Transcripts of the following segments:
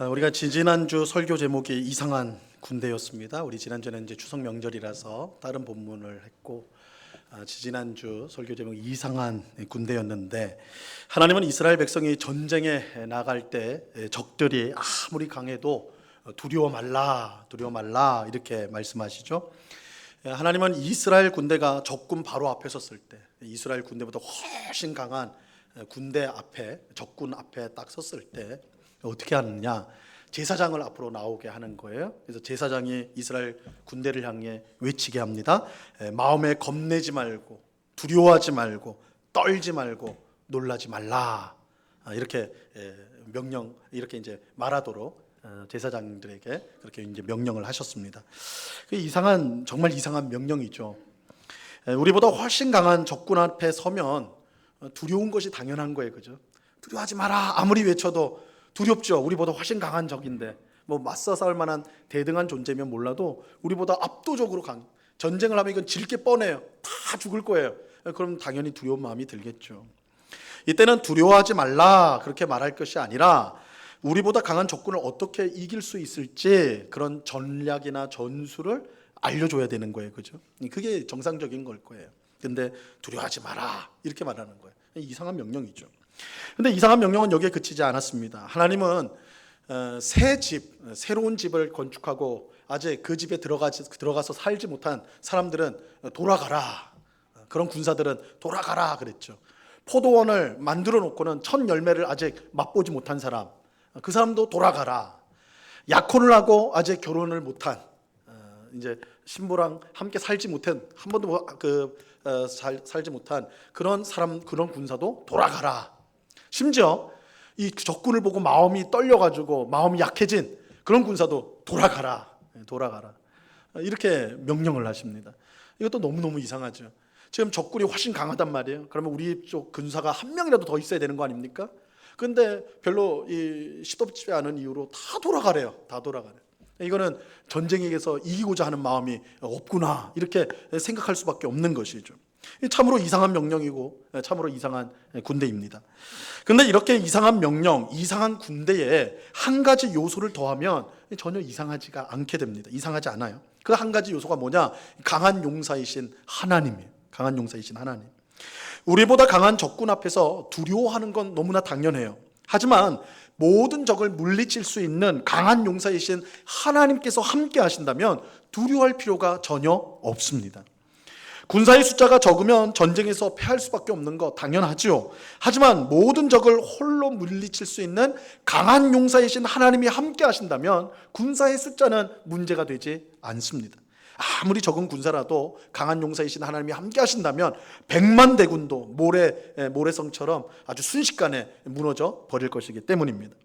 우리가 지난주 설교 제목이 이상한 군대였습니다. 우리 지난주는 이제 추석 명절이라서 다른 본문을 했고, 지난주 설교 제목이 이상한 군대였는데, 하나님은 이스라엘 백성이 전쟁에 나갈 때 적들이 아무리 강해도 두려워 말라 이렇게 말씀하시죠. 하나님은 이스라엘 군대가 적군 바로 앞에 섰을 때, 이스라엘 군대보다 훨씬 강한 군대 앞에, 적군 앞에 딱 섰을 때 어떻게 하느냐, 제사장을 앞으로 나오게 하는 거예요. 그래서 제사장이 이스라엘 군대를 향해 외치게 합니다. 마음에 겁내지 말고, 두려워하지 말고, 떨지 말고, 놀라지 말라. 이렇게 명령, 이렇게 이제 말하도록 제사장들에게 그렇게 이제 명령을 하셨습니다. 정말 이상한 명령이죠. 우리보다 훨씬 강한 적군 앞에 서면 두려운 것이 당연한 거예요, 그죠? 두려워하지 마라. 아무리 외쳐도 두렵죠. 우리보다 훨씬 강한 적인데, 맞서 싸울 만한 대등한 존재면 몰라도 우리보다 압도적으로 전쟁을 하면 이건 질 게 뻔해요. 다 죽을 거예요. 그럼 당연히 두려운 마음이 들겠죠. 이때는 두려워하지 말라 그렇게 말할 것이 아니라, 우리보다 강한 적군을 어떻게 이길 수 있을지 그런 전략이나 전술을 알려줘야 되는 거예요, 그죠? 그게 정상적인 걸 거예요. 근데 두려워하지 마라 이렇게 말하는 거예요. 이상한 명령이죠. 근데 이상한 명령은 여기에 그치지 않았습니다. 하나님은 새로운 집을 건축하고 아직 그 집에 들어가서 살지 못한 사람들은 돌아가라. 그런 군사들은 돌아가라 그랬죠. 포도원을 만들어 놓고는 첫 열매를 아직 맛보지 못한 사람, 그 사람도 돌아가라. 약혼을 하고 아직 결혼을 못한, 이제 신부랑 함께 살지 못한, 한 번도 살지 못한 그런 사람, 그런 군사도 돌아가라. 심지어 이 적군을 보고 마음이 떨려가지고 마음이 약해진 그런 군사도 돌아가라. 이렇게 명령을 하십니다. 이것도 너무너무 이상하죠. 지금 적군이 훨씬 강하단 말이에요. 그러면 우리 쪽 군사가 한 명이라도 더 있어야 되는 거 아닙니까? 근데 별로 시덥지 않은 이유로 다 돌아가래요. 이거는 전쟁에서 이기고자 하는 마음이 없구나 이렇게 생각할 수밖에 없는 것이죠. 참으로 이상한 명령이고 참으로 이상한 군대입니다. 근데 이렇게 이상한 명령, 이상한 군대에 한 가지 요소를 더하면 전혀 이상하지가 않게 됩니다. 이상하지 않아요. 그 한 가지 요소가 뭐냐? 강한 용사이신 하나님이에요. 강한 용사이신 하나님. 우리보다 강한 적군 앞에서 두려워하는 건 너무나 당연해요. 하지만 모든 적을 물리칠 수 있는 강한 용사이신 하나님께서 함께 하신다면 두려워할 필요가 전혀 없습니다. 군사의 숫자가 적으면 전쟁에서 패할 수밖에 없는 거 당연하지요. 하지만 모든 적을 홀로 물리칠 수 있는 강한 용사이신 하나님이 함께 하신다면 군사의 숫자는 문제가 되지 않습니다. 아무리 적은 군사라도 강한 용사이신 하나님이 함께 하신다면 100만 대군도 모래성처럼 아주 순식간에 무너져 버릴 것이기 때문입니다.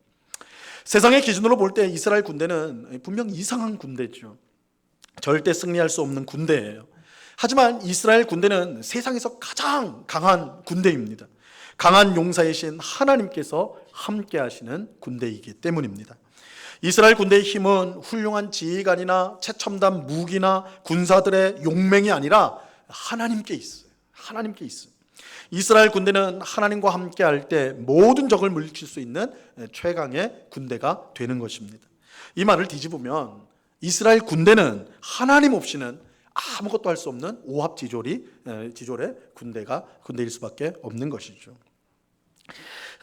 세상의 기준으로 볼 때 이스라엘 군대는 분명 이상한 군대죠. 절대 승리할 수 없는 군대예요. 하지만 이스라엘 군대는 세상에서 가장 강한 군대입니다. 강한 용사이신 하나님께서 함께 하시는 군대이기 때문입니다. 이스라엘 군대의 힘은 훌륭한 지휘관이나 최첨단 무기나 군사들의 용맹이 아니라 하나님께 있어요. 이스라엘 군대는 하나님과 함께 할 때 모든 적을 물리칠 수 있는 최강의 군대가 되는 것입니다. 이 말을 뒤집으면 이스라엘 군대는 하나님 없이는 아무것도 할 수 없는 오합지졸의 군대일 수밖에 없는 것이죠.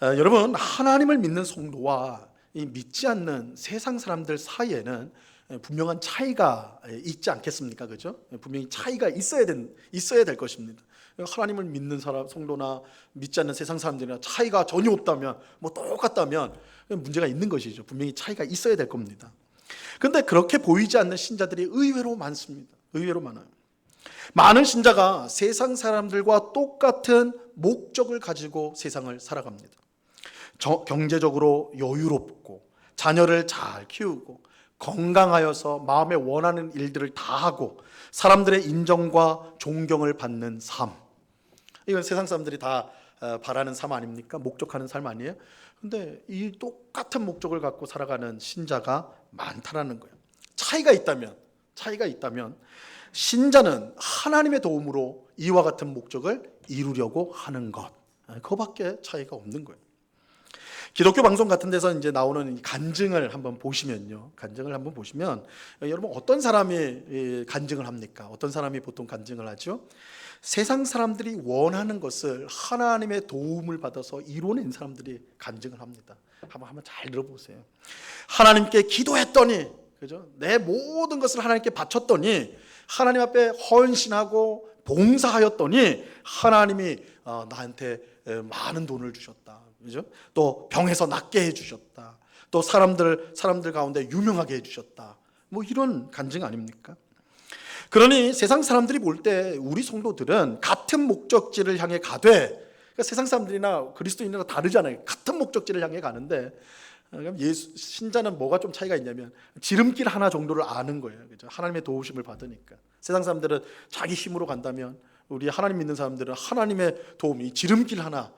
여러분, 하나님을 믿는 성도와 믿지 않는 세상 사람들 사이에는 분명한 차이가 있지 않겠습니까? 그죠? 분명히 차이가 있어야 될 것입니다. 하나님을 믿는 성도나 믿지 않는 세상 사람들이나 차이가 전혀 없다면, 똑같다면 문제가 있는 것이죠. 분명히 차이가 있어야 될 겁니다. 그런데 그렇게 보이지 않는 신자들이 의외로 많습니다. 의외로 많아요. 많은 신자가 세상 사람들과 똑같은 목적을 가지고 세상을 살아갑니다. 경제적으로 여유롭고 자녀를 잘 키우고 건강하여서 마음에 원하는 일들을 다 하고 사람들의 인정과 존경을 받는 삶, 이건 세상 사람들이 다 바라는 삶 아닙니까? 목적하는 삶 아니에요? 근데 이 똑같은 목적을 갖고 살아가는 신자가 많다라는 거예요. 차이가 있다면 신자는 하나님의 도움으로 이와 같은 목적을 이루려고 하는 것, 그거밖에 차이가 없는 거예요. 기독교 방송 같은 데서 이제 나오는 간증을 한번 보시면요. 간증을 한번 보시면 여러분 어떤 사람이 간증을 합니까? 어떤 사람이 보통 간증을 하죠? 세상 사람들이 원하는 것을 하나님의 도움을 받아서 이뤄낸 사람들이 간증을 합니다. 한번 잘 들어보세요. 하나님께 기도했더니, 그죠? 내 모든 것을 하나님께 바쳤더니, 하나님 앞에 헌신하고 봉사하였더니 하나님이 나한테 많은 돈을 주셨다. 그죠? 또 병에서 낫게 해주셨다. 또 사람들 가운데 유명하게 해주셨다. 뭐 이런 간증 아닙니까? 그러니 세상 사람들이 볼 때 우리 성도들은 같은 목적지를 향해 가되, 그러니까 세상 사람들이나 그리스도인이나 다르잖아요. 같은 목적지를 향해 가는데, 예수 신자는 뭐가 좀 차이가 있냐면 지름길 하나 정도를 아는 거예요. 그죠? 하나님의 도우심을 받으니까. 세상 사람들은 자기 힘으로 간다면, 우리 하나님 믿는 사람들은 하나님의 도움이 지름길 하나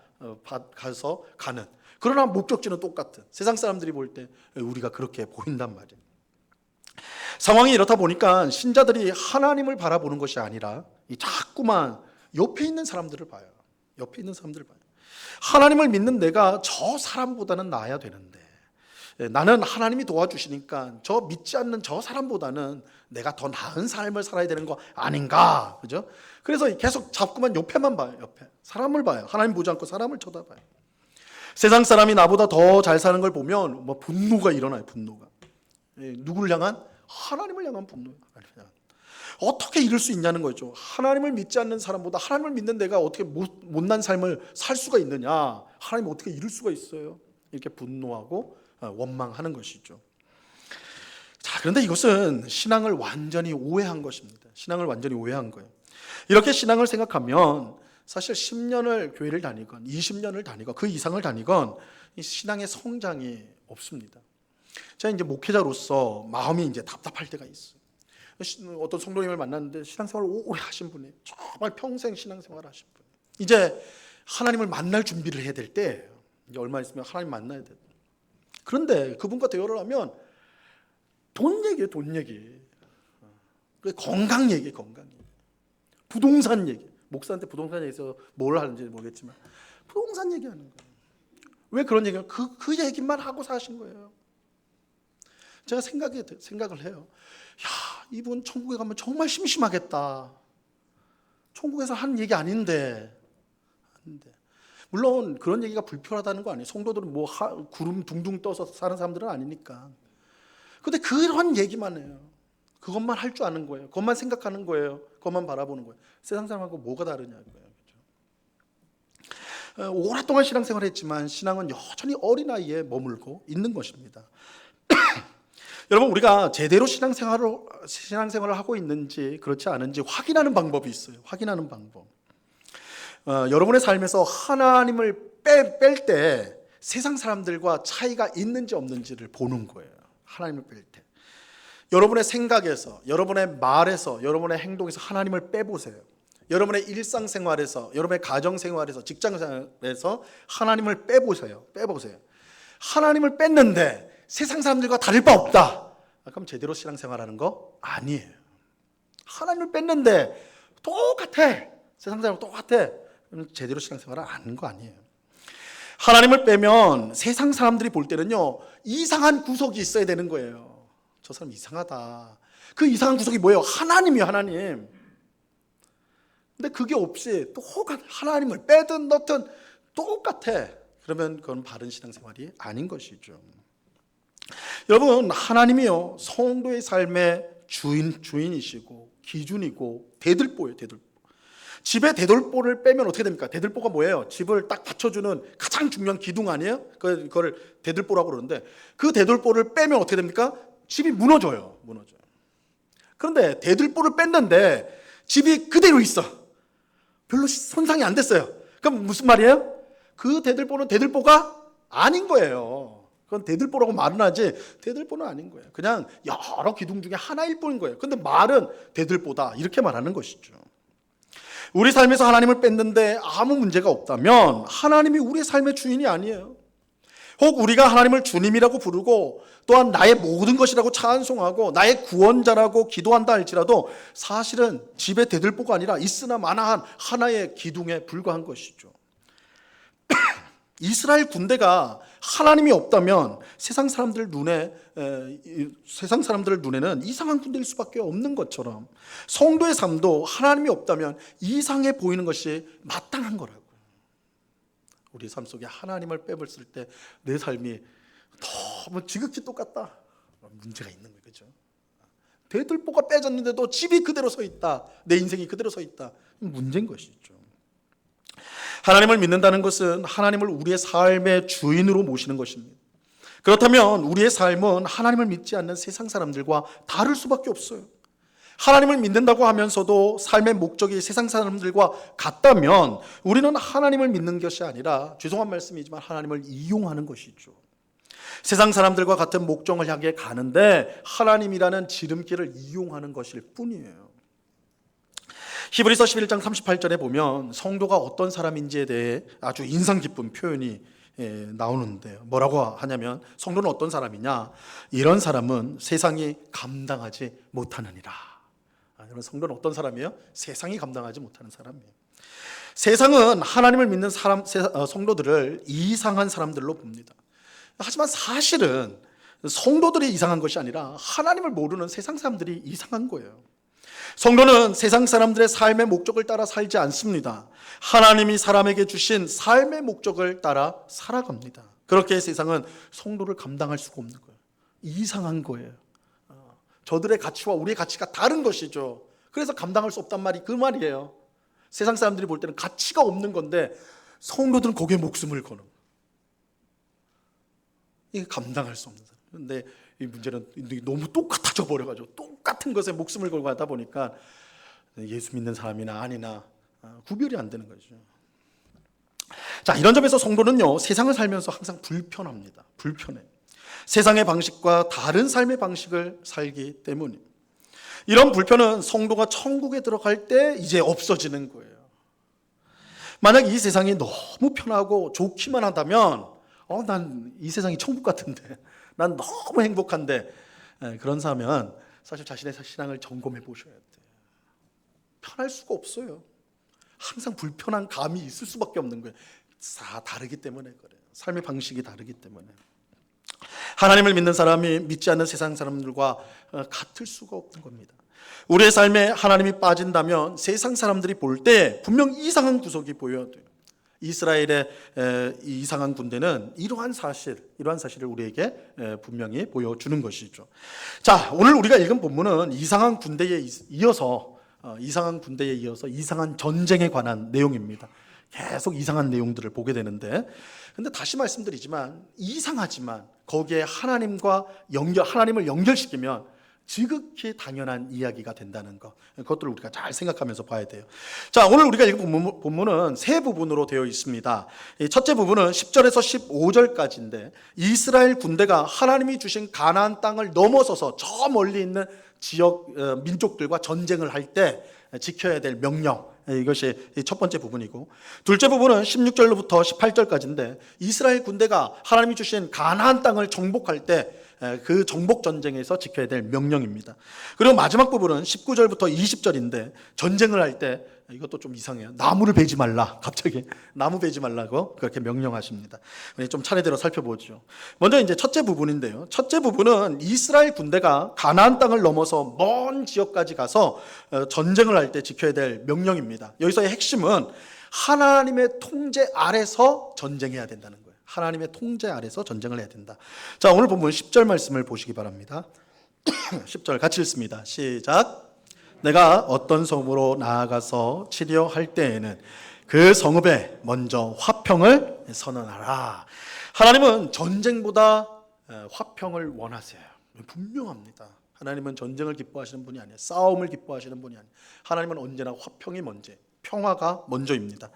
가서 가는. 그러나 목적지는 똑같은. 세상 사람들이 볼 때 우리가 그렇게 보인단 말이에요. 상황이 이렇다 보니까 신자들이 하나님을 바라보는 것이 아니라 자꾸만 옆에 있는 사람들을 봐요. 옆에 있는 사람들을 봐요. 하나님을 믿는 내가 저 사람보다는 나아야 되는데, 나는 하나님이 도와주시니까 저 믿지 않는 저 사람보다는 내가 더 나은 삶을 살아야 되는 거 아닌가, 그죠? 그래서 계속 자꾸만 옆에만 봐요. 옆에 사람을 봐요. 하나님 보지 않고 사람을 쳐다봐요. 세상 사람이 나보다 더 잘 사는 걸 보면 뭐 분노가 일어나요. 분노가. 누구를 향한? 하나님을 향한 분노예요. 어떻게 이럴 수 있냐는 거죠. 하나님을 믿지 않는 사람보다 하나님을 믿는 내가 어떻게 못난 삶을 살 수가 있느냐, 하나님 어떻게 이럴 수가 있어요. 이렇게 분노하고 원망하는 것이죠. 자, 그런데 이것은 신앙을 완전히 오해한 것입니다. 신앙을 완전히 오해한 거예요. 이렇게 신앙을 생각하면 사실 10년을 교회를 다니건 20년을 다니건 그 이상을 다니건 이 신앙의 성장이 없습니다. 제가 이제 목회자로서 마음이 이제 답답할 때가 있어요. 어떤 성도님을 만났는데 신앙생활을 오래 하신 분이, 정말 평생 신앙생활을 하신 분, 이제 하나님을 만날 준비를 해야 될 때예요. 이제 얼마 있으면 하나님 만나야 돼요. 그런데 그분과 대화를 하면 돈 얘기예요. 돈 얘기. 건강 얘기, 건강 얘기. 부동산 얘기. 목사한테 부동산 얘기해서 뭘 하는지 모르겠지만 부동산 얘기하는 거예요. 왜 그런 얘기를? 그 얘기만 하고 사신 거예요. 제가 생각을 해요. 야, 이분 천국에 가면 정말 심심하겠다. 천국에서 하는 얘기 아닌데. 물론 그런 얘기가 불편하다는 거 아니에요. 성도들은 뭐 구름 둥둥 떠서 사는 사람들은 아니니까. 근데 그런 얘기만 해요. 그것만 할 줄 아는 거예요. 그것만 생각하는 거예요. 그것만 바라보는 거예요. 세상 사람하고 뭐가 다르냐고요. 그렇죠? 오랫동안 신앙생활을 했지만 신앙은 여전히 어린아이에 머물고 있는 것입니다. 여러분, 우리가 제대로 신앙생활을 하고 있는지 그렇지 않은지 확인하는 방법이 있어요. 확인하는 방법. 여러분의 삶에서 하나님을 뺄 때 세상 사람들과 차이가 있는지 없는지를 보는 거예요. 하나님을 뺄 때. 여러분의 생각에서, 여러분의 말에서, 여러분의 행동에서 하나님을 빼보세요. 여러분의 일상생활에서, 여러분의 가정생활에서, 직장생활에서 하나님을 빼보세요. 하나님을 뺐는데 세상 사람들과 다를 바 없다. 그럼 제대로 신앙생활하는 거 아니에요. 하나님을 뺐는데 똑같아. 세상 사람과 똑같아. 그럼 제대로 신앙생활을 하는 거 아니에요. 하나님을 빼면 세상 사람들이 볼 때는요, 이상한 구석이 있어야 되는 거예요. 저 사람 이상하다. 그 이상한 구석이 뭐예요? 하나님이요, 하나님. 근데 그게 없이 하나님을 빼든 넣든 똑같아. 그러면 그건 바른 신앙생활이 아닌 것이죠. 여러분, 하나님이요, 성도의 삶의 주인이시고 기준이고 대들보예요. 대들보. 집에 대들보를 빼면 어떻게 됩니까? 대들보가 뭐예요? 집을 딱 받쳐주는 가장 중요한 기둥 아니에요? 그걸 대들보라고 그러는데, 그 대들보를 빼면 어떻게 됩니까? 집이 무너져요. 그런데 대들보를 뺐는데 집이 그대로 있어. 별로 손상이 안 됐어요. 그럼 무슨 말이에요? 그 대들보는 대들보가 아닌 거예요. 그건 대들보라고 말은 하지 대들보는 아닌 거예요. 그냥 여러 기둥 중에 하나일 뿐인 거예요. 근데 말은 대들보다 이렇게 말하는 것이죠. 우리 삶에서 하나님을 뺐는데 아무 문제가 없다면 하나님이 우리의 삶의 주인이 아니에요. 혹 우리가 하나님을 주님이라고 부르고 또한 나의 모든 것이라고 찬송하고 나의 구원자라고 기도한다 할지라도 사실은 집의 대들보가 아니라 있으나 마나한 하나의 기둥에 불과한 것이죠. 이스라엘 군대가 하나님이 없다면 세상 사람들 눈에는 이상한 군대일 수밖에 없는 것처럼 성도의 삶도 하나님이 없다면 이상해 보이는 것이 마땅한 거라고요. 우리 삶 속에 하나님을 빼버렸을 때 내 삶이 너무 지극히 똑같다. 문제가 있는 거예요. 그죠? 대들보가 빼졌는데도 집이 그대로 서 있다. 내 인생이 그대로 서 있다. 문제인 것이죠. 하나님을 믿는다는 것은 하나님을 우리의 삶의 주인으로 모시는 것입니다. 그렇다면 우리의 삶은 하나님을 믿지 않는 세상 사람들과 다를 수밖에 없어요. 하나님을 믿는다고 하면서도 삶의 목적이 세상 사람들과 같다면 우리는 하나님을 믿는 것이 아니라, 죄송한 말씀이지만 하나님을 이용하는 것이죠. 세상 사람들과 같은 목적을 향해 가는데 하나님이라는 지름길을 이용하는 것일 뿐이에요. 히브리서 11장 38절에 보면 성도가 어떤 사람인지에 대해 아주 인상 깊은 표현이 나오는데요. 뭐라고 하냐면, 성도는 어떤 사람이냐? 이런 사람은 세상이 감당하지 못하느니라. 이런 성도는 어떤 사람이에요? 세상이 감당하지 못하는 사람이에요. 세상은 하나님을 믿는 성도들을 이상한 사람들로 봅니다. 하지만 사실은 성도들이 이상한 것이 아니라 하나님을 모르는 세상 사람들이 이상한 거예요. 성도는 세상 사람들의 삶의 목적을 따라 살지 않습니다. 하나님이 사람에게 주신 삶의 목적을 따라 살아갑니다. 그렇게 세상은 성도를 감당할 수가 없는 거예요. 이상한 거예요. 저들의 가치와 우리의 가치가 다른 것이죠. 그래서 감당할 수 없단 말이 그 말이에요. 세상 사람들이 볼 때는 가치가 없는 건데 성도들은 거기에 목숨을 거는 거예요. 이게 감당할 수 없는 사람. 그런데 이 문제는 너무 똑같아져 버려가지고 똑같은 것에 목숨을 걸고 하다 보니까 예수 믿는 사람이나 아니나 구별이 안 되는 거죠. 자, 이런 점에서 성도는요, 세상을 살면서 항상 불편합니다. 불편해. 세상의 방식과 다른 삶의 방식을 살기 때문에 이런 불편은 성도가 천국에 들어갈 때 이제 없어지는 거예요. 만약 이 세상이 너무 편하고 좋기만 한다면 난 이 세상이 천국 같은데, 난 너무 행복한데, 그런 사람은 사실 자신의 신앙을 점검해 보셔야 돼요. 편할 수가 없어요. 항상 불편한 감이 있을 수밖에 없는 거예요. 다 다르기 때문에 그래요. 삶의 방식이 다르기 때문에. 하나님을 믿는 사람이 믿지 않는 세상 사람들과 같을 수가 없는 겁니다. 우리의 삶에 하나님이 빠진다면 세상 사람들이 볼 때 분명 이상한 구석이 보여야 돼요. 이스라엘의 이상한 군대는 이러한 사실을 우리에게 분명히 보여주는 것이죠. 자, 오늘 우리가 읽은 본문은 이상한 군대에 이어서 이상한 전쟁에 관한 내용입니다. 계속 이상한 내용들을 보게 되는데, 근데 다시 말씀드리지만 이상하지만 거기에 하나님을 연결시키면 지극히 당연한 이야기가 된다는 것, 그것들을 우리가 잘 생각하면서 봐야 돼요. 자, 오늘 우리가 읽은 본문은 세 부분으로 되어 있습니다. 첫째 부분은 10절에서 15절까지인데 이스라엘 군대가 하나님이 주신 가나안 땅을 넘어서서 저 멀리 있는 지역 민족들과 전쟁을 할 때 지켜야 될 명령, 이것이 첫 번째 부분이고, 둘째 부분은 16절로부터 18절까지인데 이스라엘 군대가 하나님이 주신 가나안 땅을 정복할 때 그 정복 전쟁에서 지켜야 될 명령입니다. 그리고 마지막 부분은 19절부터 20절인데 전쟁을 할 때, 이것도 좀 이상해요. 나무를 베지 말라. 갑자기 나무 베지 말라고 그렇게 명령하십니다. 좀 차례대로 살펴보죠. 먼저 이제 첫째 부분인데요. 첫째 부분은 이스라엘 군대가 가나안 땅을 넘어서 먼 지역까지 가서 전쟁을 할 때 지켜야 될 명령입니다. 여기서의 핵심은 하나님의 통제 아래서 전쟁해야 된다는 거예요. 하나님의 통제 아래서 전쟁을 해야 된다. 자, 오늘 본문 10절 말씀을 보시기 바랍니다. 10절 같이 읽습니다. 시작. 내가 어떤 성으로 나아가서 치려할 때에는 그 성읍에 먼저 화평을 선언하라. 하나님은 전쟁보다 화평을 원하세요. 분명합니다. 하나님은 전쟁을 기뻐하시는 분이 아니에요. 싸움을 기뻐하시는 분이 아니에요. 하나님은 언제나 화평이 먼저, 평화가 먼저입니다.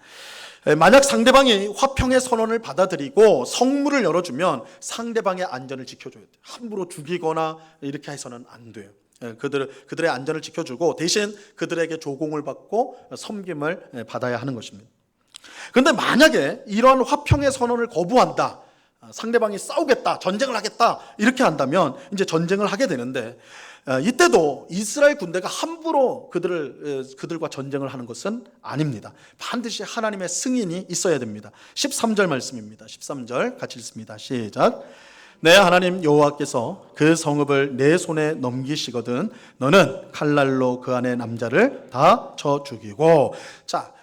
만약 상대방이 화평의 선언을 받아들이고 성문을 열어주면 상대방의 안전을 지켜줘야 돼요. 함부로 죽이거나 이렇게 해서는 안 돼요. 그들의 안전을 지켜주고 대신 그들에게 조공을 받고 섬김을 받아야 하는 것입니다. 그런데 만약에 이러한 화평의 선언을 거부한다, 상대방이 싸우겠다, 전쟁을 하겠다 이렇게 한다면 이제 전쟁을 하게 되는데, 이때도 이스라엘 군대가 함부로 그들과 전쟁을 하는 것은 아닙니다. 반드시 하나님의 승인이 있어야 됩니다. 13절 말씀입니다. 13절 같이 읽습니다. 시작. 내 하나님 여호와께서 그 성읍을 내 손에 넘기시거든 너는 칼날로 그 안에 남자를 다 쳐 죽이고. 자,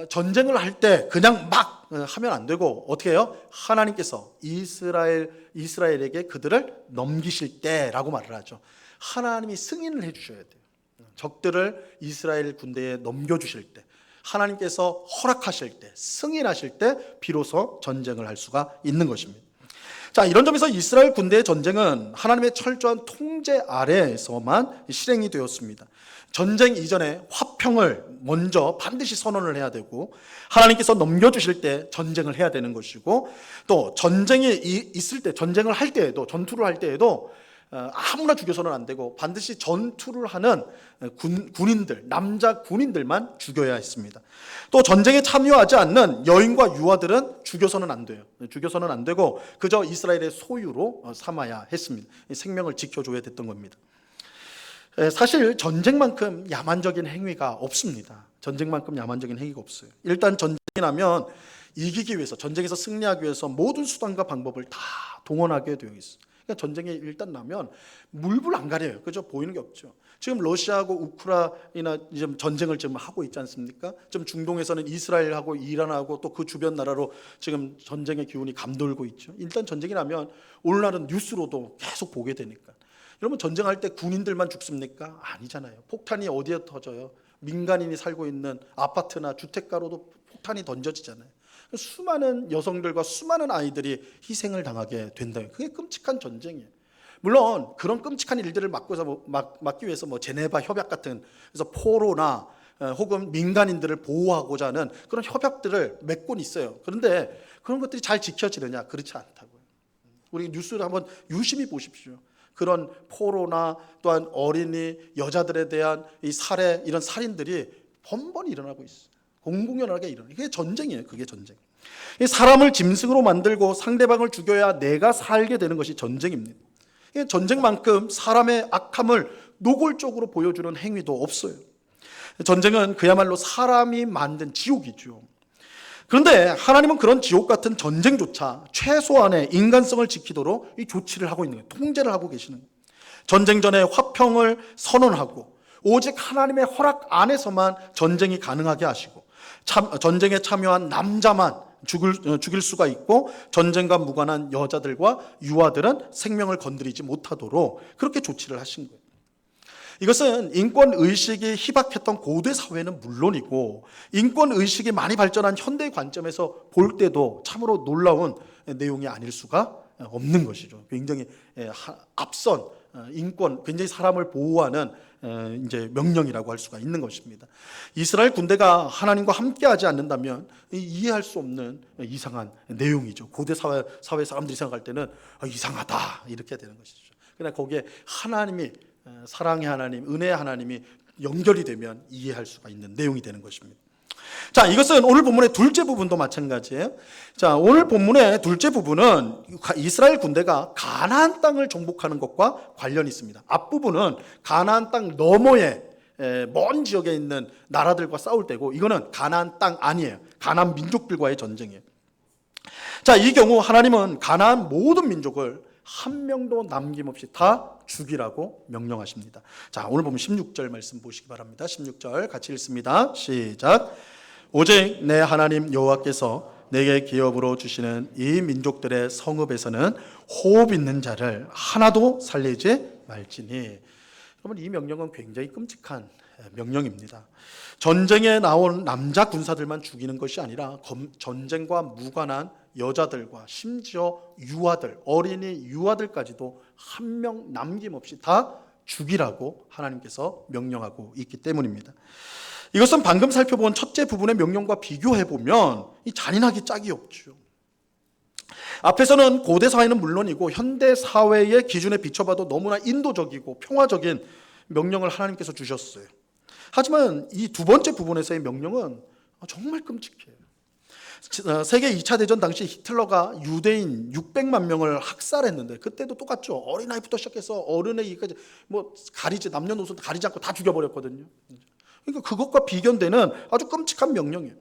전쟁을 할 때 그냥 막 하면 안 되고 어떻게 해요? 하나님께서 이스라엘에게 그들을 넘기실 때라고 말을 하죠. 하나님이 승인을 해주셔야 돼요. 적들을 이스라엘 군대에 넘겨주실 때, 하나님께서 허락하실 때, 승인하실 때 비로소 전쟁을 할 수가 있는 것입니다. 자, 이런 점에서 이스라엘 군대의 전쟁은 하나님의 철저한 통제 아래에서만 실행이 되었습니다. 전쟁 이전에 화평을 먼저 반드시 선언을 해야 되고, 하나님께서 넘겨주실 때 전쟁을 해야 되는 것이고, 또 전쟁이 있을 때, 전쟁을 할 때에도, 전투를 할 때에도 아무나 죽여서는 안 되고 반드시 전투를 하는 군인들, 남자 군인들만 죽여야 했습니다. 또 전쟁에 참여하지 않는 여인과 유아들은 죽여서는 안 돼요. 죽여서는 안 되고 그저 이스라엘의 소유로 삼아야 했습니다. 생명을 지켜줘야 됐던 겁니다. 사실 전쟁만큼 야만적인 행위가 없습니다. 전쟁만큼 야만적인 행위가 없어요. 일단 전쟁이 나면 이기기 위해서, 전쟁에서 승리하기 위해서 모든 수단과 방법을 다 동원하게 되어 있어요. 그러니까 전쟁이 일단 나면 물불 안 가려요. 그죠? 보이는 게 없죠. 지금 러시아하고 우크라이나 지금 전쟁을 지금 하고 있지 않습니까? 지금 중동에서는 이스라엘하고 이란하고 또 그 주변 나라로 지금 전쟁의 기운이 감돌고 있죠. 일단 전쟁이 나면 오늘날은 뉴스로도 계속 보게 되니까. 여러분, 전쟁할 때 군인들만 죽습니까? 아니잖아요. 폭탄이 어디에 터져요? 민간인이 살고 있는 아파트나 주택가로도 폭탄이 던져지잖아요. 수많은 여성들과 수많은 아이들이 희생을 당하게 된다. 그게 끔찍한 전쟁이에요. 물론 그런 끔찍한 일들을 막기 위해서 제네바 협약 같은, 그래서 포로나 혹은 민간인들을 보호하고자 하는 그런 협약들을 맺곤 있어요. 그런데 그런 것들이 잘 지켜지느냐? 그렇지 않다고요. 우리 뉴스를 한번 유심히 보십시오. 그런 포로나 또한 어린이, 여자들에 대한 이 살해, 이런 살인들이 번번이 일어나고 있어요. 공공연하게 일어나요. 그게 전쟁이에요. 그게 전쟁. 사람을 짐승으로 만들고 상대방을 죽여야 내가 살게 되는 것이 전쟁입니다. 전쟁만큼 사람의 악함을 노골적으로 보여주는 행위도 없어요. 전쟁은 그야말로 사람이 만든 지옥이죠. 그런데 하나님은 그런 지옥 같은 전쟁조차 최소한의 인간성을 지키도록 이 조치를 하고 있는 거예요. 통제를 하고 계시는 거예요. 전쟁 전에 화평을 선언하고 오직 하나님의 허락 안에서만 전쟁이 가능하게 하시고, 전쟁에 참여한 남자만 죽일 수가 있고 전쟁과 무관한 여자들과 유아들은 생명을 건드리지 못하도록 그렇게 조치를 하신 거예요. 이것은 인권의식이 희박했던 고대 사회는 물론이고 인권의식이 많이 발전한 현대의 관점에서 볼 때도 참으로 놀라운 내용이 아닐 수가 없는 것이죠. 굉장히 앞선 인권, 굉장히 사람을 보호하는 이제 명령이라고 할 수가 있는 것입니다. 이스라엘 군대가 하나님과 함께하지 않는다면 이해할 수 없는 이상한 내용이죠. 고대 사회 사람들이 생각할 때는 이상하다 이렇게 되는 것이죠. 그러나 거기에 하나님이, 사랑의 하나님, 은혜의 하나님이 연결이 되면 이해할 수가 있는 내용이 되는 것입니다. 자, 이것은 오늘 본문의 둘째 부분도 마찬가지예요. 자, 오늘 본문의 둘째 부분은 이스라엘 군대가 가나안 땅을 정복하는 것과 관련이 있습니다. 앞부분은 가나안 땅 너머에 먼 지역에 있는 나라들과 싸울 때고, 이거는 가나안 땅 아니에요. 가나안 민족들과의 전쟁이에요. 자, 이 경우 하나님은 가나안 모든 민족을 한 명도 남김없이 다 죽이라고 명령하십니다. 자, 오늘 보면 16절 말씀 보시기 바랍니다. 16절 같이 읽습니다. 시작. 오직 내 하나님 여호와께서 내게 기업으로 주시는 이 민족들의 성읍에서는 호흡 있는 자를 하나도 살리지 말지니. 여러분, 이 명령은 굉장히 끔찍한 명령입니다. 전쟁에 나온 남자 군사들만 죽이는 것이 아니라 전쟁과 무관한 여자들과 심지어 유아들, 어린이 유아들까지도 한 명 남김없이 다 죽이라고 하나님께서 명령하고 있기 때문입니다. 이것은 방금 살펴본 첫째 부분의 명령과 비교해보면 이 잔인하기 짝이 없죠. 앞에서는 고대 사회는 물론이고 현대 사회의 기준에 비춰봐도 너무나 인도적이고 평화적인 명령을 하나님께서 주셨어요. 하지만 이 두 번째 부분에서의 명령은 정말 끔찍해요. 세계 2차 대전 당시 히틀러가 유대인 600만 명을 학살했는데 그때도 똑같죠. 어린아이부터 시작해서 어른에게까지 뭐 가리지 남녀노소 가리지 않고 다 죽여버렸거든요. 그러니까 그것과 비견되는 아주 끔찍한 명령이에요.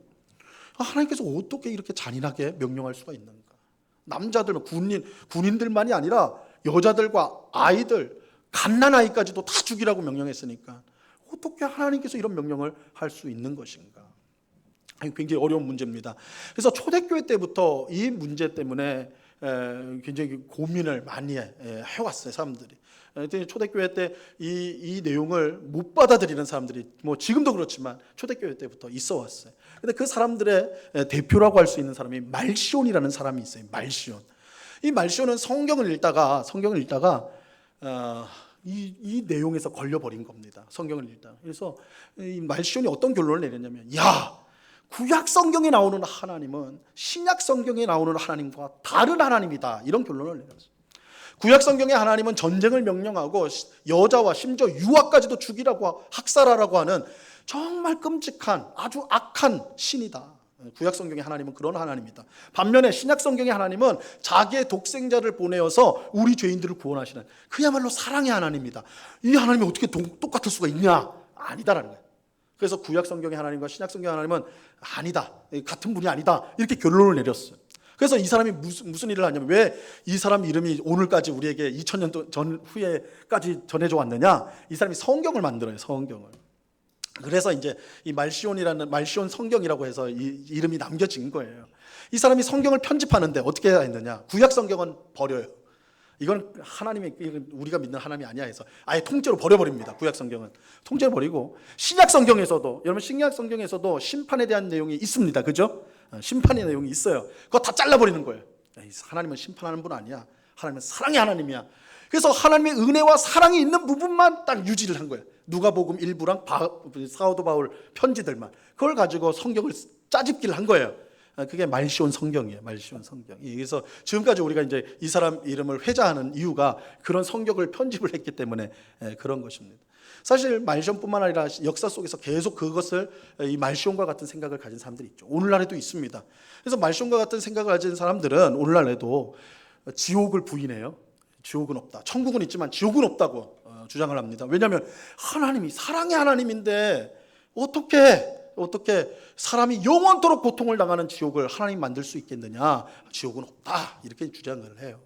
하나님께서 어떻게 이렇게 잔인하게 명령할 수가 있는가? 남자들, 군인들만이 아니라 여자들과 아이들, 갓난아이까지도 다 죽이라고 명령했으니까 어떻게 하나님께서 이런 명령을 할 수 있는 것인가? 굉장히 어려운 문제입니다. 그래서 초대교회 때부터 이 문제 때문에 굉장히 고민을 많이 해왔어요, 사람들이. 초대교회 때 이 내용을 못 받아들이는 사람들이 뭐 지금도 그렇지만 초대교회 때부터 있어 왔어요. 근데 그 사람들의 대표라고 할 수 있는 사람이 말시온이라는 사람이 있어요. 말시온. 이 말시온은 성경을 읽다가 이 내용에서 걸려버린 겁니다. 성경을 읽다가. 그래서 이 말시온이 어떤 결론을 내렸냐면, 구약 성경에 나오는 하나님은 신약 성경에 나오는 하나님과 다른 하나님이다. 이런 결론을 내렸어요. 구약 성경의 하나님은 전쟁을 명령하고 여자와 심지어 유아까지도 죽이라고 학살하라고 하는 정말 끔찍한 아주 악한 신이다. 구약 성경의 하나님은 그런 하나님이다. 반면에 신약 성경의 하나님은 자기의 독생자를 보내어서 우리 죄인들을 구원하시는 그야말로 사랑의 하나님이다. 이 하나님이 어떻게 똑같을 수가 있냐? 아니다라는 거예요. 그래서 구약 성경의 하나님과 신약 성경의 하나님은 아니다, 같은 분이 아니다, 이렇게 결론을 내렸어요. 그래서 이 사람이 무슨 일을 하냐면, 왜 이 사람 이름이 오늘까지 우리에게 2000년 전 후에까지 전해져 왔느냐? 이 사람이 성경을 만들어요. 성경을. 그래서 이제 이 말시온 성경이라고 해서 이 이름이 남겨진 거예요. 이 사람이 성경을 편집하는데 어떻게 했느냐? 구약 성경은 버려요. 이건 우리가 믿는 하나님이 아니야 해서 아예 통째로 버려버립니다. 구약 성경은 통째로 버리고, 신약 성경에서도, 여러분 신약 성경에서도 심판에 대한 내용이 있습니다. 그죠? 심판의 내용이 있어요. 그거 다 잘라버리는 거예요. 하나님은 심판하는 분 아니야. 하나님은 사랑의 하나님이야. 그래서 하나님의 은혜와 사랑이 있는 부분만 딱 유지를 한 거예요. 누가복음 일부랑 사도 바울 편지들만, 그걸 가지고 성경을 짜집기를 한 거예요. 그게 말시온 성경이에요. 말시온 성경. 그래서 지금까지 우리가 이제 이 사람 이름을 회자하는 이유가 그런 성경을 편집을 했기 때문에 그런 것입니다. 사실 말시온뿐만 아니라 역사 속에서 계속 그것을, 이 말시온과 같은 생각을 가진 사람들이 있죠. 오늘날에도 있습니다. 그래서 말시온과 같은 생각을 가진 사람들은 오늘날에도 지옥을 부인해요. 지옥은 없다. 천국은 있지만 지옥은 없다고 주장을 합니다. 왜냐하면 하나님이 사랑의 하나님인데 어떻게 사람이 영원토록 고통을 당하는 지옥을 하나님 만들 수 있겠느냐? 지옥은 없다. 이렇게 주장을 해요.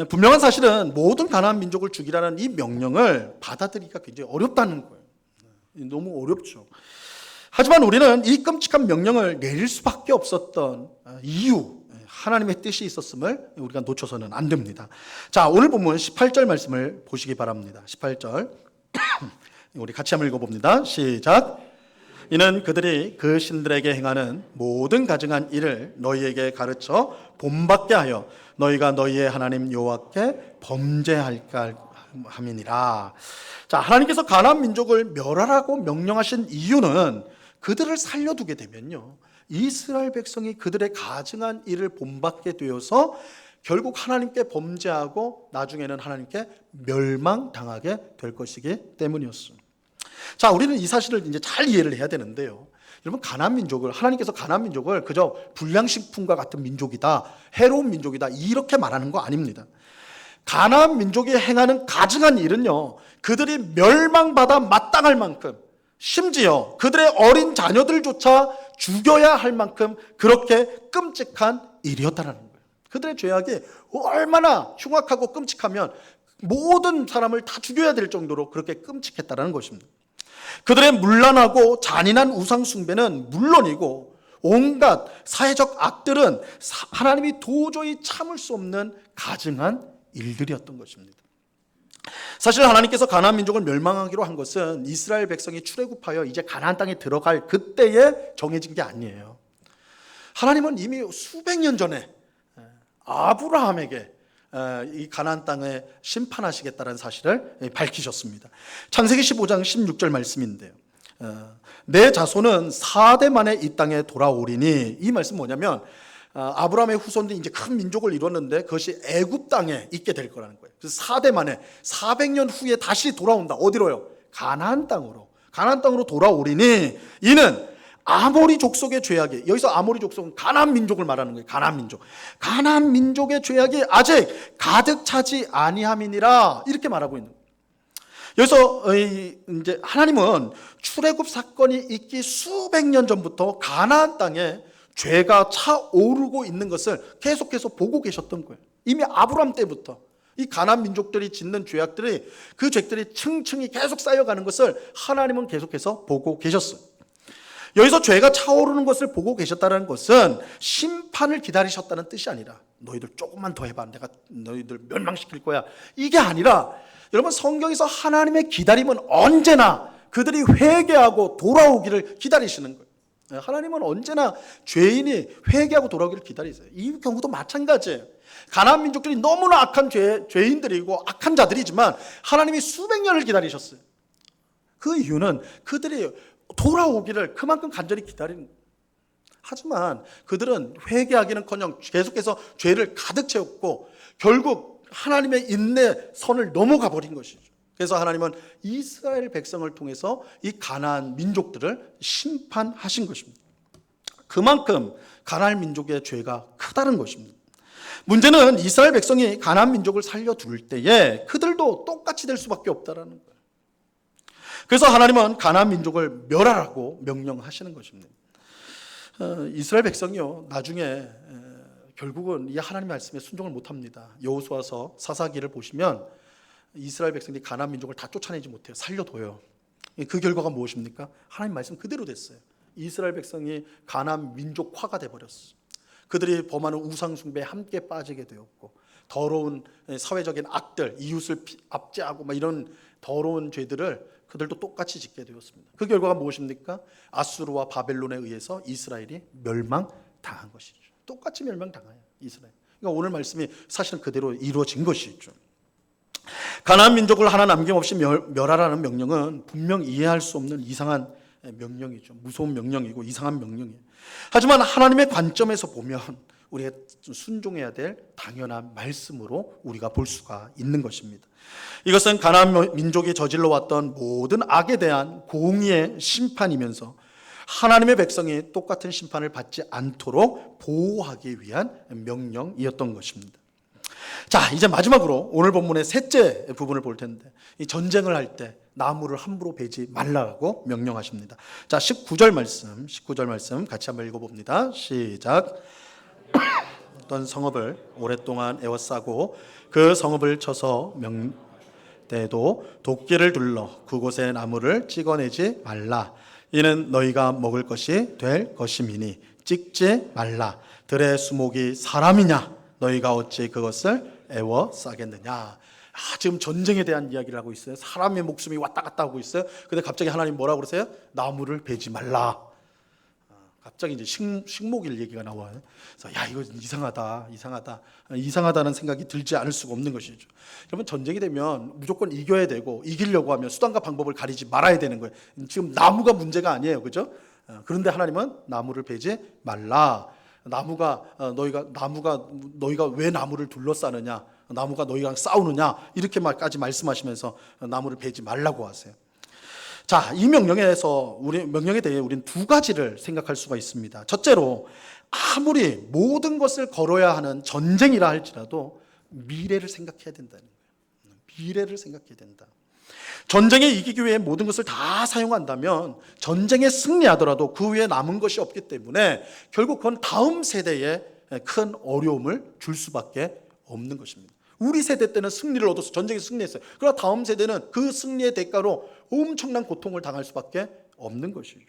분명한 사실은 모든 가나안 민족을 죽이라는 이 명령을 받아들이기가 굉장히 어렵다는 거예요. 너무 어렵죠. 하지만 우리는 이 끔찍한 명령을 내릴 수밖에 없었던 이유, 하나님의 뜻이 있었음을 우리가 놓쳐서는 안 됩니다. 자, 오늘 본문 18절 말씀을 보시기 바랍니다. 18절 우리 같이 한번 읽어봅니다. 시작. 이는 그들이 그 신들에게 행하는 모든 가증한 일을 너희에게 가르쳐 본받게 하여 너희가 너희의 하나님 여호와께 범죄할까 함이니라. 자, 하나님께서 가나안 민족을 멸하라고 명령하신 이유는 그들을 살려두게 되면요, 이스라엘 백성이 그들의 가증한 일을 본받게 되어서 결국 하나님께 범죄하고 나중에는 하나님께 멸망당하게 될 것이기 때문이었습니다. 자, 우리는 이 사실을 이제 잘 이해를 해야 되는데요, 여러분, 하나님께서 가나안 민족을 그저 불량식품과 같은 민족이다, 해로운 민족이다, 이렇게 말하는 거 아닙니다. 가나안 민족이 행하는 가증한 일은요, 그들이 멸망받아 마땅할 만큼, 심지어 그들의 어린 자녀들조차 죽여야 할 만큼 그렇게 끔찍한 일이었다는 거예요. 그들의 죄악이 얼마나 흉악하고 끔찍하면 모든 사람을 다 죽여야 될 정도로 그렇게 끔찍했다는 것입니다. 그들의 문란하고 잔인한 우상 숭배는 물론이고 온갖 사회적 악들은 하나님이 도저히 참을 수 없는 가증한 일들이었던 것입니다. 사실 하나님께서 가나안 민족을 멸망하기로 한 것은 이스라엘 백성이 출애굽하여 이제 가나안 땅에 들어갈 그때에 정해진 게 아니에요. 하나님은 이미 수백 년 전에 아브라함에게 이 가나안 땅에 심판하시겠다는 사실을 밝히셨습니다. 창세기 15장 16절 말씀인데요, 내 자손은 4대 만에 이 땅에 돌아오리니, 이 말씀 뭐냐면 아브라함의 후손들이 이제 큰 민족을 이뤘는데 그것이 애굽 땅에 있게 될 거라는 거예요. 그래서 4대 만에 400년 후에 다시 돌아온다. 어디로요? 가나안 땅으로 돌아오리니, 이는 아모리 족속의 죄악이, 여기서 아모리 족속은 가나안 민족을 말하는 거예요. 가나안 민족. 가나안 민족의 죄악이 아직 가득 차지 아니함이니라, 이렇게 말하고 있는 거예요. 여기서 이제 하나님은 출애굽 사건이 있기 수백 년 전부터 가나안 땅에 죄가 차오르고 있는 것을 계속해서 보고 계셨던 거예요. 이미 아브람 때부터 이 가나안 민족들이 짓는 죄악들이, 그 죄들이 층층이 계속 쌓여가는 것을 하나님은 계속해서 보고 계셨어요. 여기서 죄가 차오르는 것을 보고 계셨다는 것은 심판을 기다리셨다는 뜻이 아니라 너희들 조금만 더 해봐, 내가 너희들 멸망시킬 거야, 이게 아니라, 여러분, 성경에서 하나님의 기다림은 언제나 그들이 회개하고 돌아오기를 기다리시는 거예요. 하나님은 언제나 죄인이 회개하고 돌아오기를 기다리세요. 이 경우도 마찬가지예요. 가나안 민족들이 너무나 악한 죄인들이고 악한 자들이지만 하나님이 수백 년을 기다리셨어요. 그 이유는 그들이 돌아오기를 그만큼 간절히 기다리는 거예요. 하지만 그들은 회개하기는커녕 계속해서 죄를 가득 채웠고 결국 하나님의 인내 선을 넘어가 버린 것이죠. 그래서 하나님은 이스라엘 백성을 통해서 이 가나안 민족들을 심판하신 것입니다. 그만큼 가나안 민족의 죄가 크다는 것입니다. 문제는 이스라엘 백성이 가나안 민족을 살려둘 때에 그들도 똑같이 될 수밖에 없다는 거예요. 그래서 하나님은 가나안 민족을 멸하라고 명령하시는 것입니다. 이스라엘 백성이요, 나중에 결국은 이 하나님의 말씀에 순종을 못합니다. 여호수아서 사사기를 보시면 이스라엘 백성들이 가나안 민족을 다 쫓아내지 못해요. 살려둬요. 그 결과가 무엇입니까? 하나님 말씀 그대로 됐어요. 이스라엘 백성이 가나안 민족화가 돼버렸어요. 그들이 범하는 우상 숭배에 함께 빠지게 되었고, 더러운 사회적인 악들, 이웃을 압제하고 막 이런 더러운 죄들을 그들도 똑같이 짓게 되었습니다. 그 결과가 무엇입니까? 아수르와 바벨론에 의해서 이스라엘이 멸망당한 것이죠. 똑같이 멸망당해요, 이스라엘. 그러니까 오늘 말씀이 사실은 그대로 이루어진 것이죠. 가나안 민족을 하나 남김없이 멸하라는 명령은 분명 이해할 수 없는 이상한 명령이죠. 무서운 명령이고 이상한 명령이에요. 하지만 하나님의 관점에서 보면 우리가 순종해야 될 당연한 말씀으로 우리가 볼 수가 있는 것입니다. 이것은 가나안 민족이 저질러 왔던 모든 악에 대한 공의의 심판이면서 하나님의 백성이 똑같은 심판을 받지 않도록 보호하기 위한 명령이었던 것입니다. 자, 이제 마지막으로 오늘 본문의 셋째 부분을 볼 텐데, 이 전쟁을 할 때 나무를 함부로 베지 말라고 명령하십니다. 자, 19절 말씀 같이 한번 읽어봅니다. 시작. 어떤 성읍을 오랫동안 에워싸고 그 성읍을 쳐서 때도 도끼를 둘러 그곳의 나무를 찍어내지 말라. 이는 너희가 먹을 것이 될 것임이니 찍지 말라. 들의 수목이 사람이냐? 너희가 어찌 그것을 에워싸겠느냐? 지금 전쟁에 대한 이야기를 하고 있어요. 사람의 목숨이 왔다 갔다 하고 있어요. 근데 갑자기 하나님 뭐라고 그러세요? 나무를 베지 말라. 갑자기 이제 식목일 얘기가 나와요. 그래서 야, 이거 이상하다는 생각이 들지 않을 수가 없는 것이죠. 여러분, 전쟁이 되면 무조건 이겨야 되고, 이기려고 하면 수단과 방법을 가리지 말아야 되는 거예요. 지금 나무가 문제가 아니에요, 그죠? 그런데 하나님은 나무를 베지 말라. 나무가 너희가 왜 나무를 둘러싸느냐, 나무가 너희랑 싸우느냐, 이렇게까지 말씀하시면서 나무를 베지 말라고 하세요. 자, 이 명령에 대해 우리는 두 가지를 생각할 수가 있습니다. 첫째로, 아무리 모든 것을 걸어야 하는 전쟁이라 할지라도 미래를 생각해야 된다는 거예요. 미래를 생각해야 된다. 전쟁에 이기기 위해 모든 것을 다 사용한다면 전쟁에 승리하더라도 그 위에 남은 것이 없기 때문에 결국 그건 다음 세대에 큰 어려움을 줄 수밖에 없는 것입니다. 우리 세대 때는 승리를 얻어서 전쟁에서 승리했어요. 그러나 다음 세대는 그 승리의 대가로 엄청난 고통을 당할 수밖에 없는 것이죠.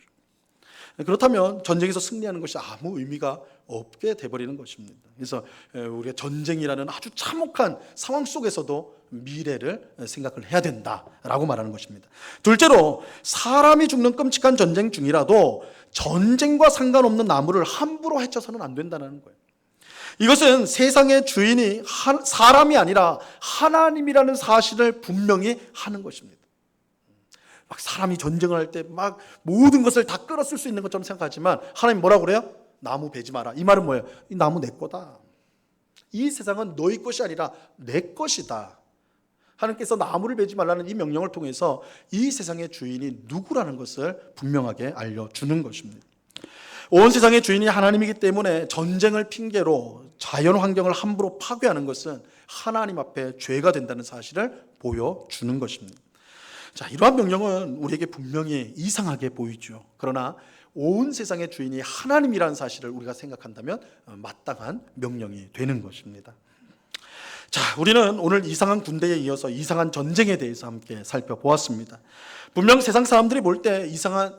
그렇다면 전쟁에서 승리하는 것이 아무 의미가 없게 돼버리는 것입니다. 그래서 우리가 전쟁이라는 아주 참혹한 상황 속에서도 미래를 생각을 해야 된다라고 말하는 것입니다. 둘째로, 사람이 죽는 끔찍한 전쟁 중이라도 전쟁과 상관없는 나무를 함부로 해쳐서는 안 된다는 거예요. 이것은 세상의 주인이 사람이 아니라 하나님이라는 사실을 분명히 하는 것입니다. 막 사람이 전쟁을 할 때 막 모든 것을 다 끌어쓸 수 있는 것처럼 생각하지만 하나님 뭐라고 그래요? 나무 베지 마라. 이 말은 뭐예요? 이 나무 내 거다. 이 세상은 너희 것이 아니라 내 것이다. 하나님께서 나무를 베지 말라는 이 명령을 통해서 이 세상의 주인이 누구라는 것을 분명하게 알려주는 것입니다. 온 세상의 주인이 하나님이기 때문에 전쟁을 핑계로 자연 환경을 함부로 파괴하는 것은 하나님 앞에 죄가 된다는 사실을 보여주는 것입니다. 자, 이러한 명령은 우리에게 분명히 이상하게 보이죠. 그러나 온 세상의 주인이 하나님이라는 사실을 우리가 생각한다면 마땅한 명령이 되는 것입니다. 자, 우리는 오늘 이상한 군대에 이어서 이상한 전쟁에 대해서 함께 살펴보았습니다. 분명 세상 사람들이 볼 때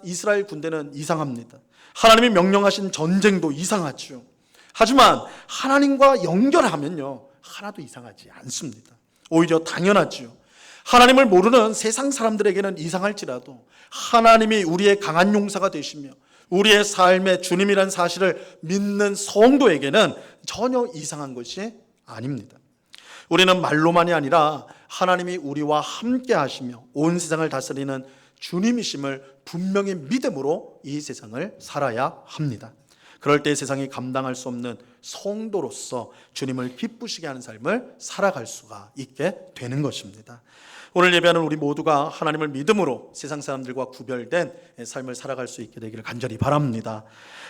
이스라엘 군대는 이상합니다. 하나님이 명령하신 전쟁도 이상하죠. 하지만 하나님과 연결하면요, 하나도 이상하지 않습니다. 오히려 당연하죠. 하나님을 모르는 세상 사람들에게는 이상할지라도 하나님이 우리의 강한 용사가 되시며 우리의 삶의 주님이라는 사실을 믿는 성도에게는 전혀 이상한 것이 아닙니다. 우리는 말로만이 아니라 하나님이 우리와 함께 하시며 온 세상을 다스리는 주님이심을 분명히 믿음으로 이 세상을 살아야 합니다. 그럴 때 세상이 감당할 수 없는 성도로서 주님을 기쁘시게 하는 삶을 살아갈 수가 있게 되는 것입니다. 오늘 예배하는 우리 모두가 하나님을 믿음으로 세상 사람들과 구별된 삶을 살아갈 수 있게 되기를 간절히 바랍니다.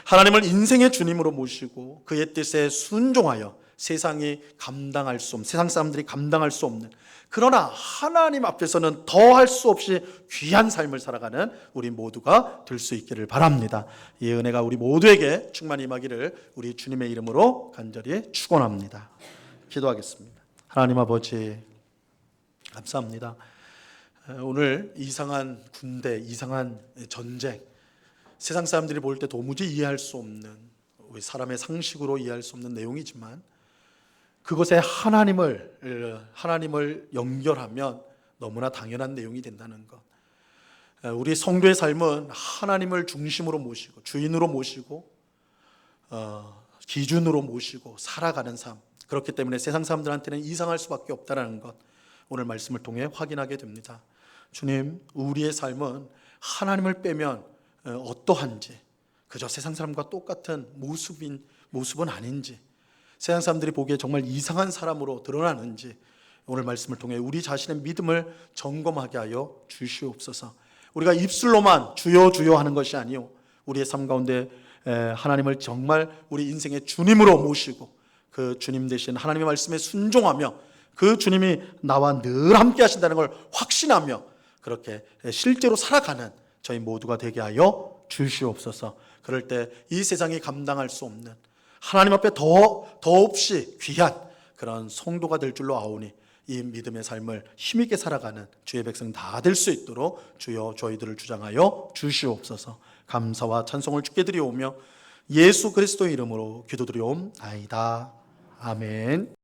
하나님을 인생의 주님으로 모시고 그의 뜻에 순종하여 세상 사람들이 감당할 수 없는, 그러나 하나님 앞에서는 더할 수 없이 귀한 삶을 살아가는 우리 모두가 될 수 있기를 바랍니다. 이 은혜가 우리 모두에게 충만히 임하기를 우리 주님의 이름으로 간절히 축원합니다. 기도하겠습니다. 하나님 아버지, 감사합니다. 오늘 이상한 군대, 이상한 전쟁, 세상 사람들이 볼 때 도무지 이해할 수 없는, 우리 사람의 상식으로 이해할 수 없는 내용이지만 그것에 하나님을 연결하면 너무나 당연한 내용이 된다는 것. 우리 성도의 삶은 하나님을 중심으로 모시고 주인으로 모시고 기준으로 모시고 살아가는 삶. 그렇기 때문에 세상 사람들한테는 이상할 수밖에 없다는 것, 오늘 말씀을 통해 확인하게 됩니다. 주님, 우리의 삶은 하나님을 빼면 어떠한지, 그저 세상 사람과 똑같은 모습은 아닌지, 세상 사람들이 보기에 정말 이상한 사람으로 드러나는지 오늘 말씀을 통해 우리 자신의 믿음을 점검하게 하여 주시옵소서. 우리가 입술로만 주여 주여 하는 것이 아니요, 우리의 삶 가운데 하나님을 정말 우리 인생의 주님으로 모시고 그 주님 대신 하나님의 말씀에 순종하며 그 주님이 나와 늘 함께 하신다는 걸 확신하며 그렇게 실제로 살아가는 저희 모두가 되게 하여 주시옵소서. 그럴 때 이 세상이 감당할 수 없는, 하나님 앞에 더없이 귀한 그런 성도가 될 줄로 아오니 이 믿음의 삶을 힘있게 살아가는 주의 백성 다 될 수 있도록 주여 저희들을 주장하여 주시옵소서. 감사와 찬송을 주께 드리오며 예수 그리스도의 이름으로 기도드리옵나이다. 아멘.